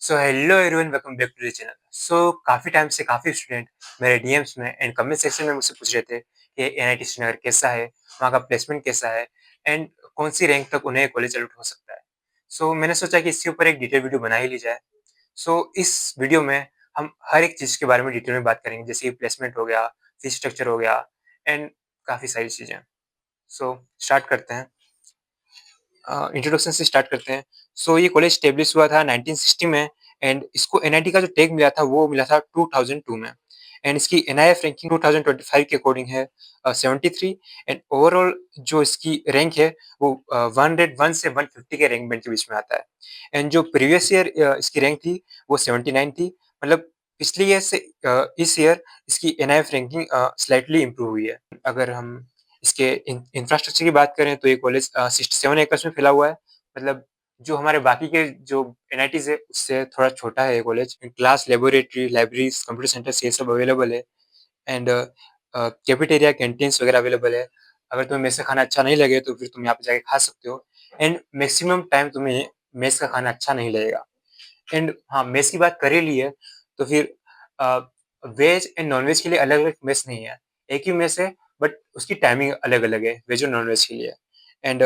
So hello everyone, welcome back to the channel. काफ़ी time से काफ़ी स्टूडेंट मेरे डीएम्स में एंड कमेंट सेक्शन में मुझसे पूछ रहे थे कि एनआईटी श्रीनगर कैसा है, वहाँ का प्लेसमेंट कैसा है एंड कौन सी रैंक तक उन्हें कॉलेज अलॉट हो सकता है। मैंने सोचा कि इसके ऊपर एक डिटेल वीडियो बना ही ली जाए। इस वीडियो में हम हर एक चीज़ के बारे में डिटेल में बात करेंगे, जैसे कि प्लेसमेंट हो गया, फीस स्ट्रक्चर हो गया एंड काफ़ी सारी चीज़ें। स्टार्ट करते हैं। इंट्रोडक्शन से स्टार्ट करते हैं। ये कॉलेज स्टेब्लिश हुआ था 1960 में एंड इसको एनआईटी का जो टैग मिला था वो मिला था 2002 में एंड इसकी एनआईएफ रैंकिंग 2025 के अकॉर्डिंग है 73 एंड ओवरऑल जो इसकी रैंक है वो 101 से 150 के रैंक बैंड के बीच में आता है एंड जो प्रीवियस ईयर इसकी रैंक थी वो 79 थी। मतलब पिछले ईयर से इस ईयर इसकी एनआईएफ रैंकिंग स्लाइटली इम्प्रूव हुई है। अगर हम इसके इंफ्रास्ट्रक्चर की बात करें तो ये कॉलेज 67 एकर्स में फैला हुआ है। मतलब जो हमारे बाकी के जो एनआईटीज है उससे थोड़ा छोटा है ये college. Class, laboratory, libraries, computer centres ये सब अवेलेबल है एंड कैफेटेरिया, कैंटीन्स वगैरह अवेलेबल है। अगर तुम्हें मेस का खाना अच्छा नहीं लगे तो फिर तुम यहाँ पे जाके खा सकते हो एंड मैक्सिमम टाइम तुम्हें मेस का खाना अच्छा नहीं लगेगा। एंड हाँ, मेस की बात कर ही ली है तो फिर वेज एंड नॉन वेज के लिए अलग अलग मेस नहीं है, एक ही मेस है बट उसकी टाइमिंग अलग अलग है वेज और नॉन वेज के लिए। एंड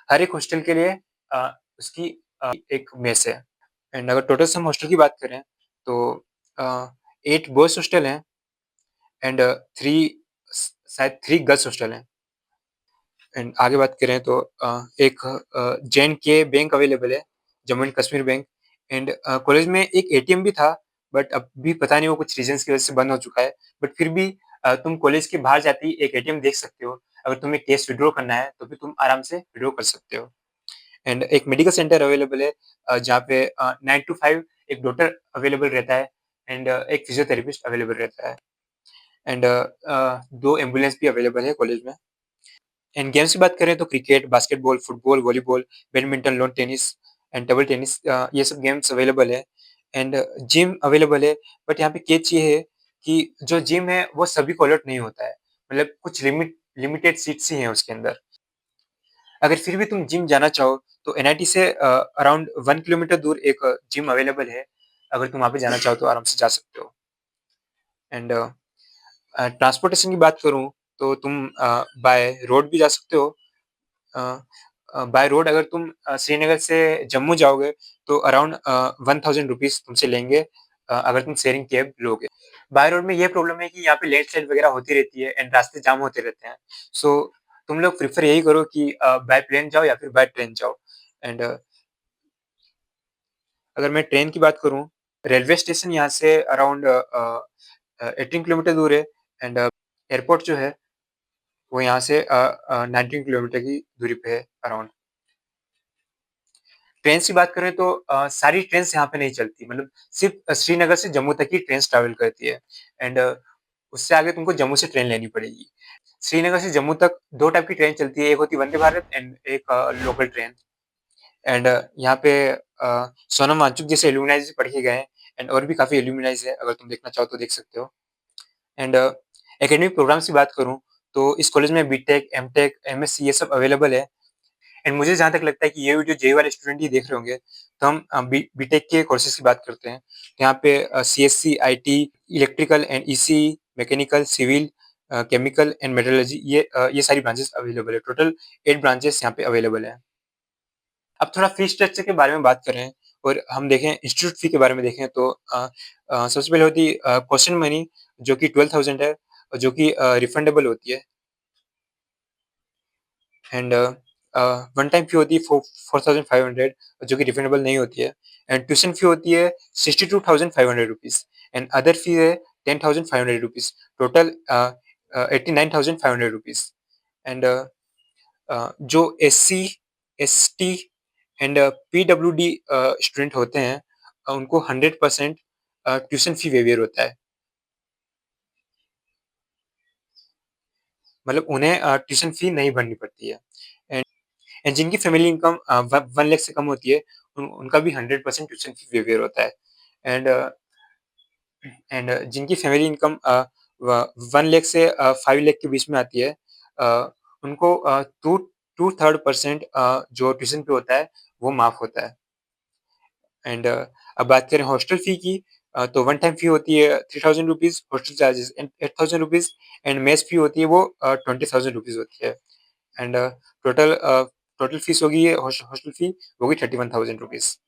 हर एक हॉस्टल के लिए उसकी एक मेस है। एंड अगर टोटल सम हॉस्टल की बात करें तो 8 बॉयज हॉस्टल हैं एंड थ्री शायद 3 गर्ल्स हॉस्टल हैं। एंड आगे बात करें तो एक जैन के बैंक अवेलेबल है, Jammu and Kashmir bank. And college में एक एटीएम भी था बट अभी पता नहीं वो कुछ रीजंस की वजह से बंद हो चुका है। बट फिर भी तुम कॉलेज के बाहर जाते ही एक एटीएम देख सकते हो। अगर तुम्हें कैश विड्रॉ करना है तो फिर तुम आराम से विड्रॉ कर सकते हो। एंड एक मेडिकल सेंटर अवेलेबल है जहाँ पे 9 to 5 एक डॉक्टर अवेलेबल रहता है एंड एक फिजियोथेरेपिस्ट अवेलेबल रहता है एंड 2 एम्बुलेंस भी अवेलेबल है कॉलेज में। एंड गेम्स की बात करें तो cricket, basketball, football, volleyball, badminton, lawn tennis and table tennis ये सब गेम्स अवेलेबल है एंड जिम अवेलेबल है। बट यहाँ पे कैच ये है कि जो जिम है वो सभी को अलॉट नहीं होता है। मतलब कुछ लिमिटेड सीट्स ही हैं उसके अंदर। अगर फिर भी तुम जिम जाना चाहो तो एनआईटी से अराउंड 1 किलोमीटर दूर एक जिम अवेलेबल है। अगर तुम वहाँ पे जाना चाहो तो आराम से जा सकते हो। एंड ट्रांसपोर्टेशन की बात करूँ तो तुम बाय रोड भी जा सकते हो। बाय रोड अगर तुम श्रीनगर से जम्मू जाओगे तो अराउंड 1000 रुपीज तुमसे लेंगे अगर तुम शेयरिंग कैब लोगे। बाय रोड में ये प्रॉब्लम है कि यहाँ पे लैंडस्लाइड वगैरह होती रहती है एंड रास्ते जाम होते रहते हैं। सो तुम लोग प्रिफर यही करो कि बाय प्लेन जाओ या फिर बाय ट्रेन जाओ। एंड अगर मैं ट्रेन की बात करूँ, रेलवे स्टेशन यहाँ से अराउंड 18 किलोमीटर दूर है एंड एयरपोर्ट जो है वो यहाँ से 19 किलोमीटर की दूरी पे है अराउंड। ट्रेन्स की बात करें तो सारी ट्रेन्स यहाँ पे नहीं चलती। मतलब सिर्फ श्रीनगर से जम्मू तक ही ट्रेन्स ट्रैवल करती है एंड उससे आगे तुमको जम्मू से ट्रेन लेनी पड़ेगी। श्रीनगर से जम्मू तक 2 टाइप की ट्रेन चलती है, एक होती है वंदे भारत एंड एक लोकल ट्रेन। एंड यहाँ पे सोनम वांगचुक जैसे इल्यूमिनाइज पढ़ के गए हैं एंड और भी काफ़ी इल्यूमिनाइज है, अगर तुम देखना चाहो तो देख सकते हो। एंड एकेडमिक प्रोग्राम्स की बात करूँ तो इस कॉलेज में बीटेक, एमटेक, एमएससी ये सब अवेलेबल है। एंड मुझे जहाँ तक लगता है कि ये वीडियो जेईई वाले स्टूडेंट ही देख रहे होंगे, तो हम बीटेक के कोर्सेज की बात करते हैं। तो यहाँ पे CSC, IT, electrical and ECE, mechanical, civil, chemical and metallurgy ये सारी ब्रांचेस अवेलेबल है। टोटल 8 ब्रांचेस यहाँ पे अवेलेबल है। अब थोड़ा फी स्ट्रक्चर के बारे में बात करें और हम देखें इंस्टीट्यूट फी के बारे में देखें तो सबसे पहले होती है क्वेश्चन मनी जो कि 12,000 है और जो कि रिफंडेबल होती है। एंड वन टाइम फी होती है 4,500 जो कि रिफंडेबल नहीं होती है। एंड ट्यूशन फी होती है 62,500 रुपीज़ एंड अदर फी है 10,500 रुपीज़। Total 89,500 rupees. एंड जो SC, ST and PWD student होते हैं उनको 100% ट्यूशन फी वेवियर होता है। मतलब उन्हें ट्यूशन फी नहीं भरनी पड़ती है। एंड एंड जिनकी फैमिली इनकम 1 लाख से कम होती है उनका भी 100% ट्यूशन फी वेवियर होता है। एंड जिनकी फैमिली इनकम 1 लाख से 5 लाख के बीच में आती है उनको 2 थर्ड परसेंट जो ट्यूशन पे होता है वो माफ होता है। एंड अब बात करें हॉस्टल फ़ी की तो वन टाइम फ़ी होती है ₹3000 hostel charges and ₹8000 and mess fee होती है वो ₹20,000 होती है एंड टोटल फ़ीस होगी ये हॉस्टल फ़ी होगी ₹31,000।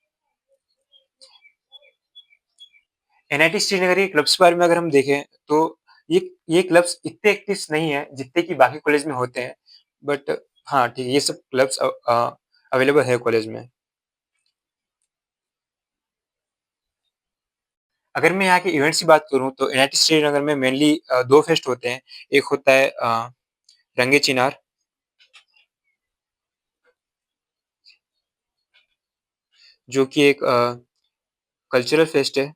एनआईटी श्रीनगर के क्लब्स के बारे में अगर हम देखें तो ये ये क्लब्स इतने एक्टिव नहीं है जितने कि बाकी कॉलेज में होते हैं। बट हाँ, ठीक है, ये सब क्लब्स अवेलेबल है कॉलेज में। अगर मैं यहाँ के इवेंट्स की बात करूँ तो एनआईटी श्रीनगर में मेनली 2 फेस्ट होते हैं। एक होता है रंगे चिनार जो कि एक कल्चरल फेस्ट है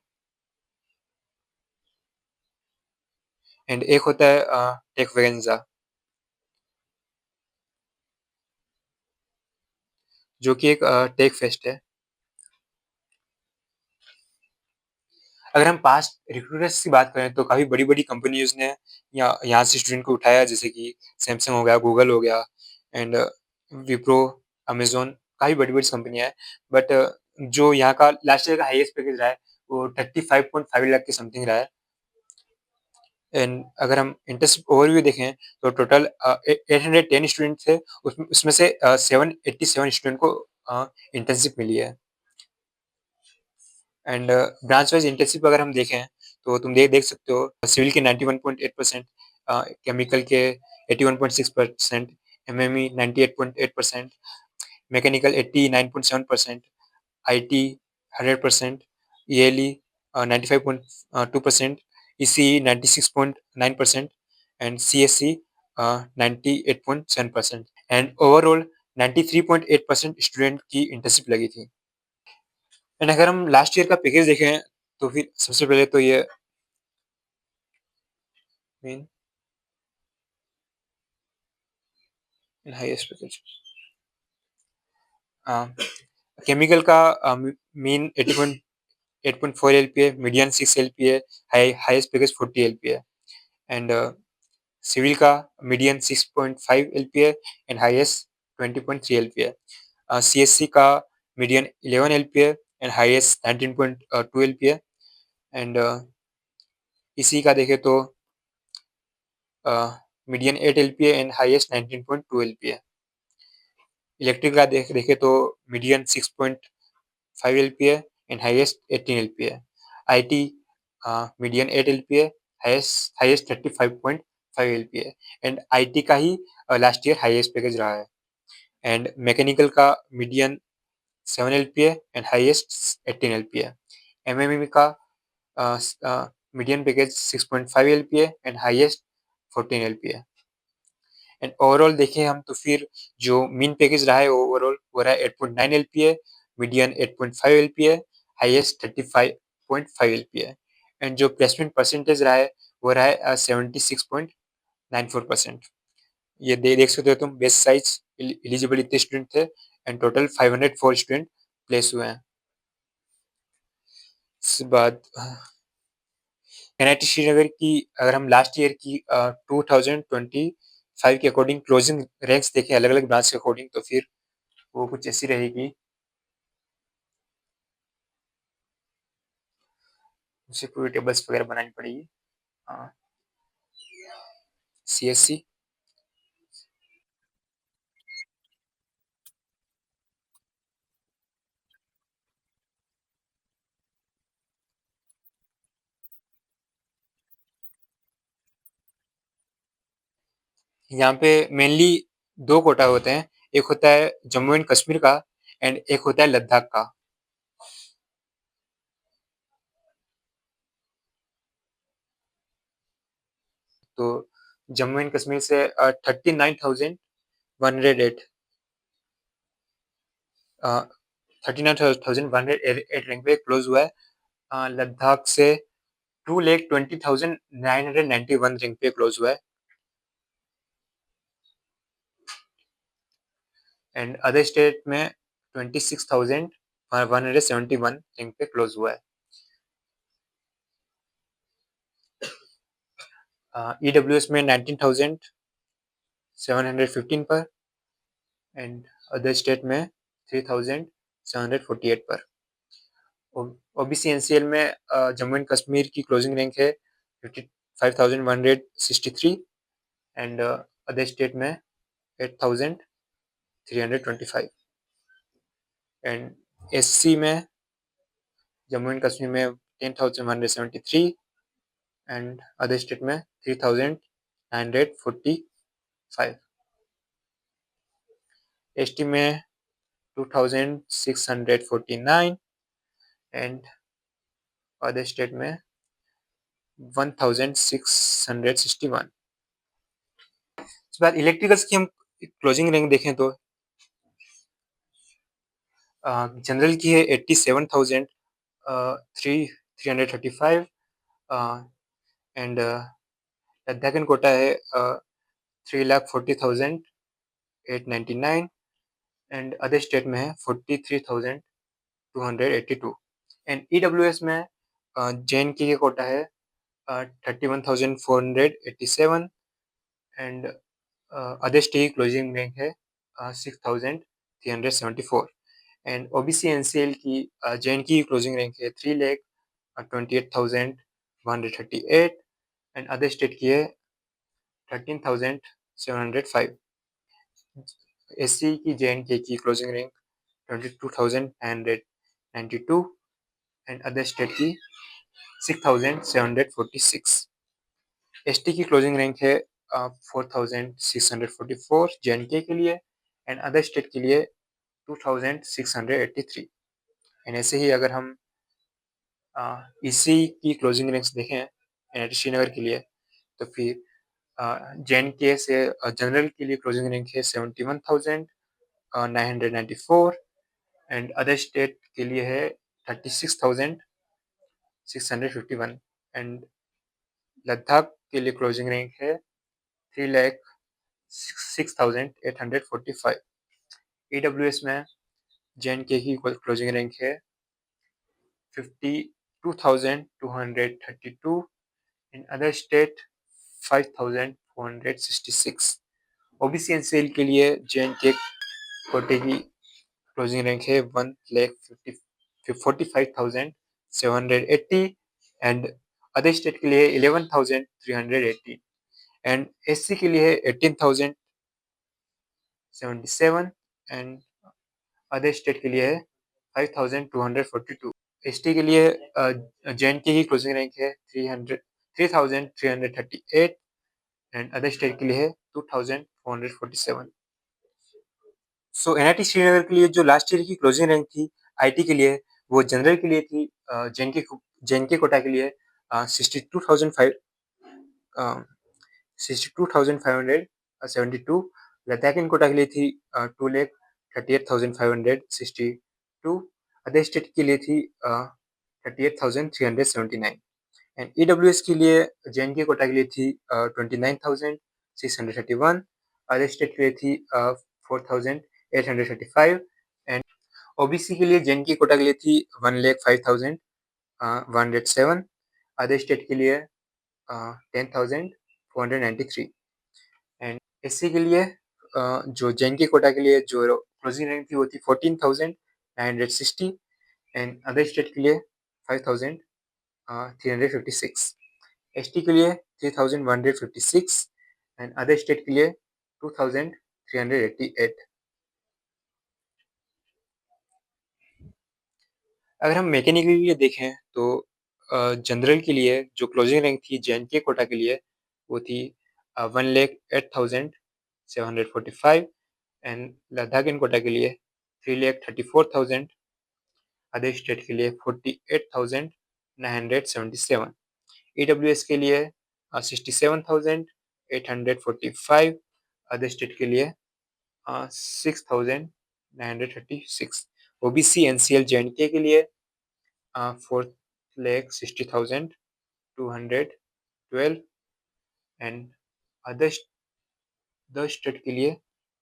एंड एक होता है टेकवेगेन्जा जो कि एक टेक फेस्ट है। अगर हम पास्ट रिक्रूटर्स की बात करें तो काफ़ी बड़ी-बड़ी कंपनीज़ ने यहाँ से स्टूडेंट को उठाया जैसे कि सैमसंग हो गया, गूगल हो गया एंड विप्रो, अमेज़न काफ़ी बड़ी-बड़ी कंपनियाँ हैं। बट जो यहाँ का लास्ट ईयर का हाईएस्ट पैकेज रहा है वो 35.5 लाख के समथिंग रहा है एंड अगर हम इंटर्नशिप ओवरव्यू देखें तो टोटल 810 स्टूडेंट थे उसमें से 787 स्टूडेंट को इंटर्नशिप मिली है। एंड ब्रांच वाइज इंटर्नशिप अगर हम देखें तो तुम देख देख सकते हो सिविल के 91.8%, केमिकल के 81.6%, MME 98.8%, mechanical 89.7%, IT 100%, ईएलई 95.2%, ECE 96.9% and CSC 98.7% and overall 93.8% student की इंटर्नशिप लगी थी। एंड अगर हम लास्ट ईयर का पैकेज देखें तो फिर सबसे पहले तो ये मेन हाईएस्ट पैकेज केमिकल का mean 8.4 LPA, median 6 LPA, highest package 40 LPA and civil का median 6.5 LPA and highest 20.3 LPA. CSC का median 11 LPA and highest 19.2 LPA and इसी का देखें तो median 8 LPA and highest 19.2 LPA. Electric का देखें तो median 6.5 LPA and highest 18 LPA. IT median 8 LPA, highest 35.5 LPA and IT का ही लास्ट ईयर हाईएस्ट पैकेज रहा है एंड मैकेनिकल का median 7 LPA and highest 18 LPA. MME का median package 6.5 LPA and highest 14 LPA and overall देखें हम तो फिर जो मीन पैकेज रहा है ओवरऑल वो रहा है 8.9 LPA, median 8.5 LPA, highest 35.5 LPA and जो प्लेसमेंट परसेंटेज रहा है वो रहा है 76.94%। ये देख सकते हो तुम बेस्ट साइज एलिजिबल इतने स्टूडेंट थे एंड टोटल 504 स्टूडेंट प्लेस हुए हैं। इसके बाद एनआईटी श्रीनगर की अगर हम लास्ट ईयर की 2025 के अकॉर्डिंग क्लोजिंग रैंक्स देखें अलग अलग ब्रांच के अकॉर्डिंग तो फिर वो कुछ ऐसी रहेगी। मुझे पूरी टेबल्स वगैरह बनानी पड़ेगी। हाँ, सीएससी यहाँ पे मेनली दो कोटा होते हैं। एक होता है जम्मू एंड कश्मीर का एंड एक होता है लद्दाख का। तो जम्मू एंड कश्मीर से 39,108 39,108 रैंक पे क्लोज हुआ है। लद्दाख से 2,20,991 रैंक पे क्लोज हुआ है एंड अदर स्टेट में 26,171 रैंक पे क्लोज हुआ है। ईडब्ल्यूएस में 19,715 पर एंड अदर स्टेट में 3,748 पर। ओबीसी एनसीएल में जम्मू एंड कश्मीर की क्लोजिंग रैंक है 55,163 एंड अदर स्टेट में 8,325 एंड एससी में जम्मू एंड कश्मीर में 10,173 एंड अदर स्टेट में 3,945 एसटी में 2,649 एंड अदर स्टेट में 1,661। इस बार इलेक्ट्रिकल्स की हम क्लोजिंग रैंक देखें तो जनरल की है 87,335 एंड लद्दाख एंड कोटा है 3,40,899 एंड अदर स्टेट में है 43,282 एंड ईडब्ल्यूएस में जेएनके के कोटा है 31,487 and other state closing rank है 6,374 एंड ओबीसी एनसीएल की जेएनके की क्लोजिंग रैंक है 3,28,138 एंड अदर स्टेट की है 13,705 एससी की जेएनके की closing rank 22,992 and other state की 6,746 एसटी की क्लोजिंग रैंक है 4,644 जेएनके के लिए एंड अदर स्टेट के लिए 2,683 एंड ऐसे ही अगर हम ईसी की क्लोजिंग रैंक्स देखें एनआईटी श्रीनगर के लिए तो फिर जेएनके से जनरल के लिए क्लोजिंग रैंक है 71,994 एंड अदर स्टेट के लिए है 36,651 एंड लद्दाख के लिए क्लोजिंग रैंक है 3,06,845 ईडब्ल्यूएस में जेएनके की क्लोजिंग रैंक है 52,232 in other state 5,466 OBC NCL के लिए जेएनके कोटे की क्लोजिंग रैंक है 1,45,780 एंड अदर स्टेट के लिए 11,380 एंड एससी के लिए 18,077 एंड अदर स्टेट के लिए 5,242 एसटी के लिए जेएनके की क्लोजिंग रैंक है 3,338 एंड अदर स्टेट के लिए है 2,447 सो एनआईटी श्रीनगर के लिए जो लास्ट ईयर की क्लोजिंग रैंक थी आईटी के लिए वो जनरल के लिए थी जेएनके कोटा के लिए 62,572 लद्दाख एंड कोटा के लिए थी 2,38,562 अदर स्टेट के लिए थी 38,379 एंड ईडब्ल्यूएस के लिए जेएनके कोटा के लिए थी 29,631 अदर स्टेट के लिए थी 4,835 एंड ओबीसी के लिए जेएनके कोटा के लिए थी 1,05,107 अदर स्टेट के लिए 10,493 एंड एससी के लिए जो जेएनके कोटा के लिए जो क्लोजिंग रैंक थी वो थी 14,960 एंड अदर स्टेट के लिए 5,356 एसटी के लिए 3,156 एंड अदर स्टेट के लिए 2,388 अगर हम मैकेनिकल के लिए देखें तो जनरल के लिए जो क्लोजिंग रैंक थी जेएनके कोटा के लिए वो थी 1,08,745 एंड लद्दाख एंड कोटा के लिए 3,34,000 अदर स्टेट के लिए 48,977 ईडब्ल्यूएस के लिए 67,845 अदर स्टेट के लिए 6,936 ओबीसी एनसीएल जेएनके के लिए 4,60,212 एंड अदर स्टेट के लिए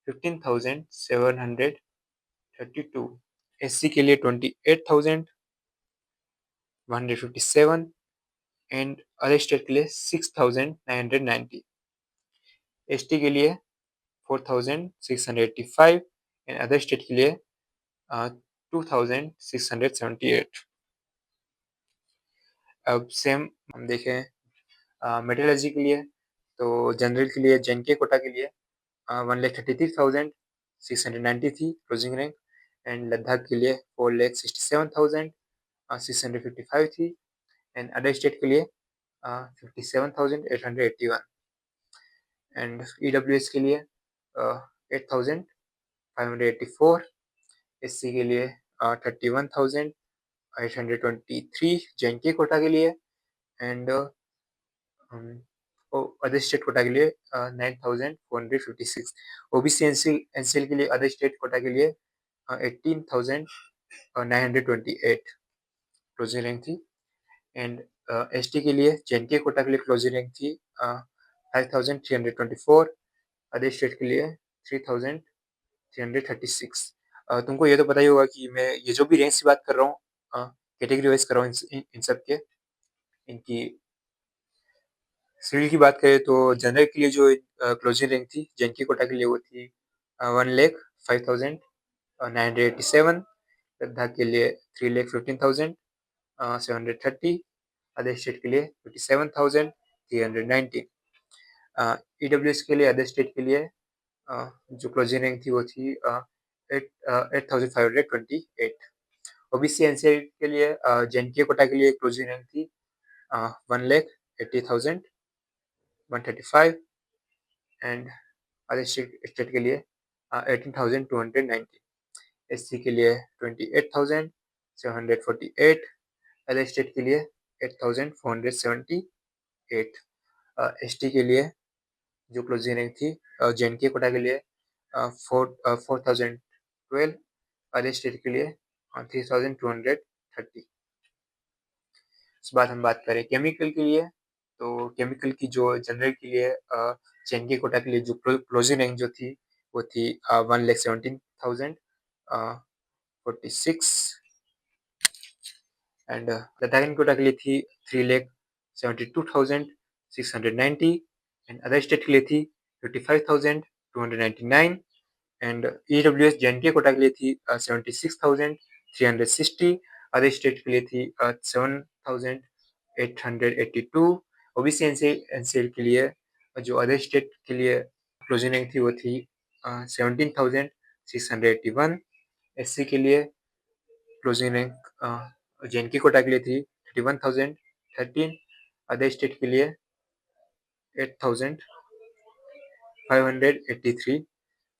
15,732 एससी के लिए 28,157 एंड अदर स्टेट के लिए 6,990 एसटी के लिए 4,685 एंड अदर स्टेट के लिए 2,678 अब सेम हम देखें मेटलर्जी के लिए, तो जनरल के लिए जेएनके कोटा के लिए 1,33,693 क्लोजिंग रैंक, एंड लद्दाख के लिए 4,67,655 थी, एंड अदर स्टेट के लिए 57,881, एंड ईडब्ल्यूएस के लिए 8,584, एससी के लिए 31,823 जेएनके कोटा के लिए, एंड अदर स्टेट कोटा के लिए 9,456, ओबीसी एनसीएल के लिए अदर स्टेट कोटा के लिए 18,928 क्लोजिंग रैंक थी, एंड एसटी के लिए जेएनके कोटा के लिए क्लोजिंग रैंक थी 5,324, अदर स्टेट के लिए 3,336। तुमको ये तो पता ही होगा कि मैं ये जो भी रैंक्स की बात कर रहा हूँ कैटेगरी वाइज कर रहा हूँ इन सब के, इनकी सिविल की बात करें तो जनरल के लिए जो क्लोजिंग रैंक थी जेएनके कोटा के लिए वो थी 1,05,987, लद्दाख के लिए 3,15,730, अदर स्टेट के लिए 57,319, ईडब्ल्यूएस के लिए अदर स्टेट के लिए जो क्लोजिंग रैंक थी वो थी 8,528, ओबीसी एनसीएल के लिए जेएनके कोटा के लिए क्लोजिंग रैंक थी 1,80,135, एंड अदर स्टेट के लिए 18,290, एससी के लिए 28,748, अदर स्टेट के लिए 8,478, एसटी के लिए जो क्लोजिंग रैंक थी जेएनके कोटा के लिए 4,012, अदर स्टेट के लिए 3,230। उसके बाद हम बात करें केमिकल के लिए, तो केमिकल की जो जनरल के लिए जेएनके कोटा के लिए जो क्लोजिंग रैंक जो थी वो थी 1,17,046, एंड लद्दाख कोटा के लिए थी 3,72,690, एंड अदर स्टेट के लिए थी 55,299, एंड ईडब्ल्यूएस जेएनके कोटा के लिए थी 76,360, अदर स्टेट के लिए थी 7,882, ओबीसी एनसीएल के लिए जो अदर स्टेट के लिए क्लोजिंग रैंक थी वो थी 17,681, एससी के लिए क्लोजिंग रैंक जेएनके कोटा के लिए थी 31,013, अदर स्टेट के लिए 8,583,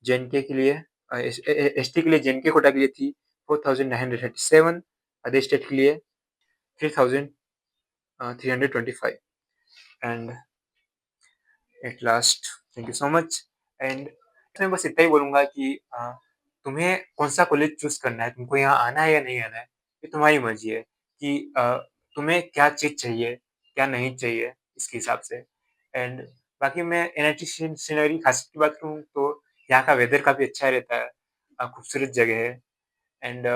जेएनके के लिए एसटी के लिए जेएनके कोटा के लिए थी 4,937, अदर स्टेट के लिए 3,325, and at last thank you so much. And मैं बस इतना ही बोलूँगा कि तुम्हें कौन-सा कॉलेज चूज़ करना है, तुमको यहाँ आना है या नहीं आना है, ये तुम्हारी मर्ज़ी है कि तुम्हें क्या चीज़ चाहिए, क्या नहीं चाहिए, इसके हिसाब से। एंड बाकी मैं एनआईटी सिनेरी खासियत की बात करूँ तो यहाँ का वेदर काफ़ी अच्छा रहता है, खूबसूरत जगह है, एंड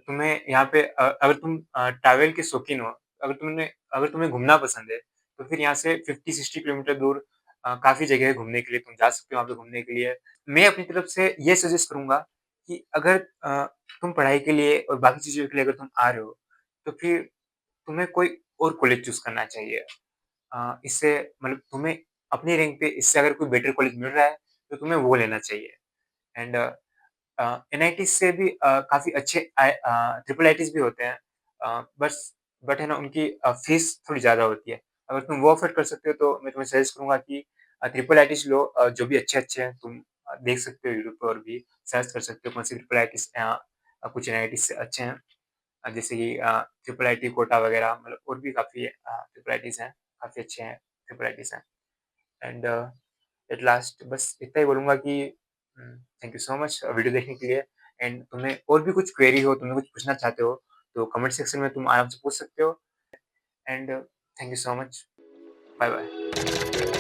तुम्हें यहाँ पे अगर तुम ट्रैवल के शौकीन हो, अगर तुम्हें घूमना पसंद है, तो फिर यहाँ से 50-60 किलोमीटर दूर काफ़ी जगह है घूमने के लिए, तुम जा सकते हो वहाँ पे घूमने के लिए। मैं अपनी तरफ से ये सजेस्ट करूँगा कि अगर तुम पढ़ाई के लिए और बाकी चीज़ों के लिए अगर तुम आ रहे हो, तो फिर तुम्हें कोई और कॉलेज चूज़ करना चाहिए। इससे मतलब तुम्हें अपनी रैंक पे इससे अगर कोई बेटर कॉलेज मिल रहा है, तो तुम्हें वो लेना चाहिए, एंड एनआईटी से भी काफ़ी अच्छे ट्रिपल आईटीज़ भी होते हैं, बस बट है ना उनकी फीस थोड़ी ज़्यादा होती है। अगर तुम वो अफ़ोर्ड कर सकते हो तो मैं तुम्हें सजेस्ट करूँगा कि ट्रिपल आईटीज़ लो, जो भी अच्छे-अच्छे हैं तुम देख सकते हो यूट्यूब पर और भी सर्च कर सकते हो कौन सी ट्रिपल आईटीज़ कुछ एनआईटीज़ से अच्छे हैं। जैसे कि ट्रिपल आईटी कोटा वगैरह, मतलब और भी काफ़ी ट्रिपल आईटीज़ हैं, काफ़ी अच्छे हैं ट्रिपल आईटीज़ हैं। एंड एट लास्ट बस इतना ही बोलूँगा कि thank you so much video देखने के लिए, एंड तुम्हें और भी कुछ क्वेरी हो, तुम्हें कुछ पूछना चाहते हो, तो कमेंट सेक्शन में तुम आराम से पूछ सकते हो, and thank you so much. Bye bye.